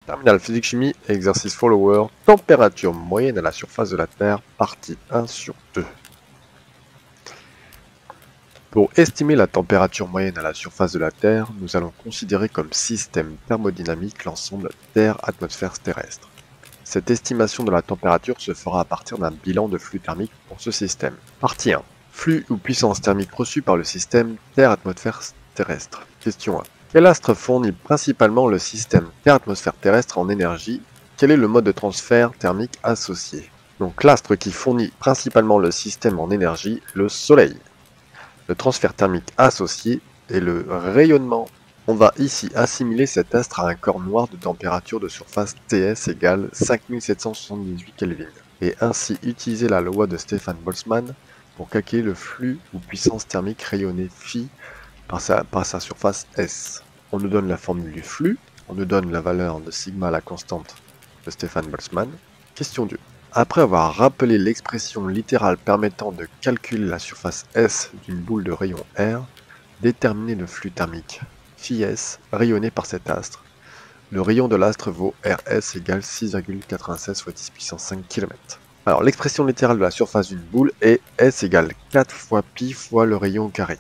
Terminal physique-chimie, exercice follower, température moyenne à la surface de la Terre, partie 1 sur 2. Pour estimer la température moyenne à la surface de la Terre, nous allons considérer comme système thermodynamique l'ensemble Terre-atmosphère terrestre. Cette estimation de la température se fera à partir d'un bilan de flux thermique pour ce système. Partie 1. Flux ou puissance thermique reçue par le système Terre-atmosphère terrestre. Question 1. Quel astre fournit principalement le système Terre-atmosphère terrestre en énergie? Quel est le mode de transfert thermique associé? Donc l'astre qui fournit principalement le système en énergie, le Soleil. Le transfert thermique associé est le rayonnement. On va ici assimiler cet astre à un corps noir de température de surface TS égale 5778 Kelvin, et ainsi utiliser la loi de Stefan Boltzmann pour calculer le flux ou puissance thermique rayonnée phi par sa surface S. On nous donne la formule du flux, on nous donne la valeur de sigma, la constante de Stefan Boltzmann. Question 2. Après avoir rappelé l'expression littérale permettant de calculer la surface S d'une boule de rayon R, déterminer le flux thermique phi S rayonné par cet astre. Le rayon de l'astre vaut RS égale 6,96 fois 10 puissance 5 km. Alors l'expression littérale de la surface d'une boule est S égale 4 fois pi fois le rayon au carré.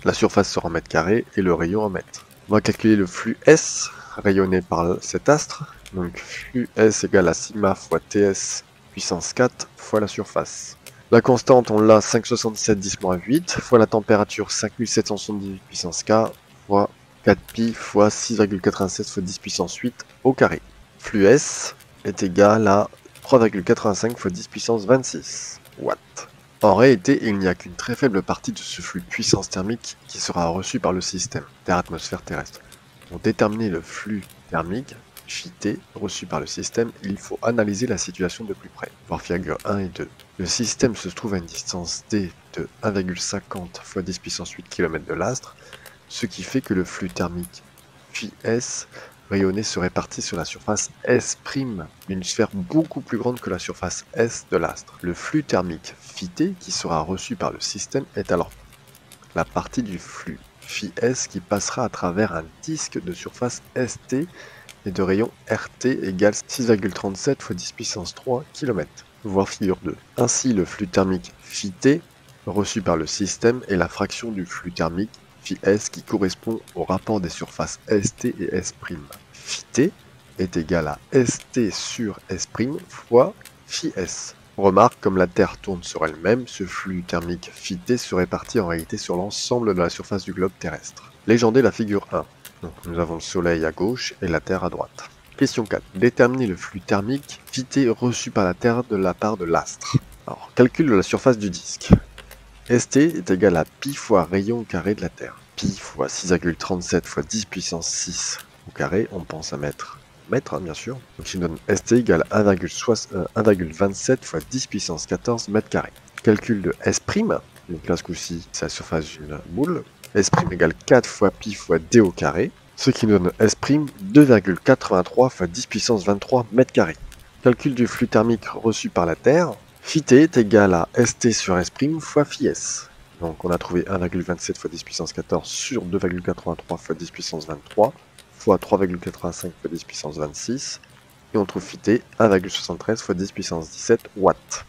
La surface sera en mètres carrés et le rayon en mètres. On va calculer le flux S rayonné par cet astre. Donc flux S égale à sigma fois TS puissance 4 fois la surface. La constante, on l'a 5,77 10-8 fois la température 5778 puissance K fois 4pi fois 6,87 fois 10 puissance 8 au carré. Flux S est égal à 3,85 fois 10 puissance 26 watts. En réalité, il n'y a qu'une très faible partie de ce flux puissance thermique qui sera reçu par le système Terre-atmosphère terrestre. Pour déterminer le flux thermique, phi T, reçu par le système, il faut analyser la situation de plus près, voir figure 1 et 2. Le système se trouve à une distance d de 1,50 fois 10 puissance 8 km de l'astre, ce qui fait que le flux thermique phi S rayonné se répartit sur la surface S', d'une sphère beaucoup plus grande que la surface S de l'astre. Le flux thermique phi T qui sera reçu par le système est alors la partie du flux phi S qui passera à travers un disque de surface ST et de rayon RT égale 6,37 fois 10 puissance 3 km, voir figure 2. Ainsi, le flux thermique phi T reçu par le système est la fraction du flux thermique phi S qui correspond au rapport des surfaces ST et S'. Phi T est égal à ST sur S' fois phi S. Remarque, comme la Terre tourne sur elle-même, ce flux thermique phi T se répartit en réalité sur l'ensemble de la surface du globe terrestre. Légendez la figure 1. Donc, nous avons le Soleil à gauche et la Terre à droite. Question 4. Déterminer le flux thermique phi T reçu par la Terre de la part de l'astre. Alors, calcul de la surface du disque. ST est égal à pi fois rayon au carré de la Terre. Pi fois 6,37 fois 10 puissance 6 au carré, on pense à mètre, bien sûr. Donc il nous donne ST égale 1,27 fois 10 puissance 14 mètres carrés. Calcul de S', donc là ce coup-ci c'est la surface d'une boule. S' égale 4 fois pi fois d au carré, ce qui nous donne S', 2,83 fois 10 puissance 23 mètres carrés. Calcul du flux thermique reçu par la Terre. Phi T est égal à ST sur S' fois phi S. Donc on a trouvé 1,27 fois 10 puissance 14 sur 2,83 fois 10 puissance 23 fois 3,85 fois 10 puissance 26. Et on trouve phi T 1,73 fois 10 puissance 17 watts.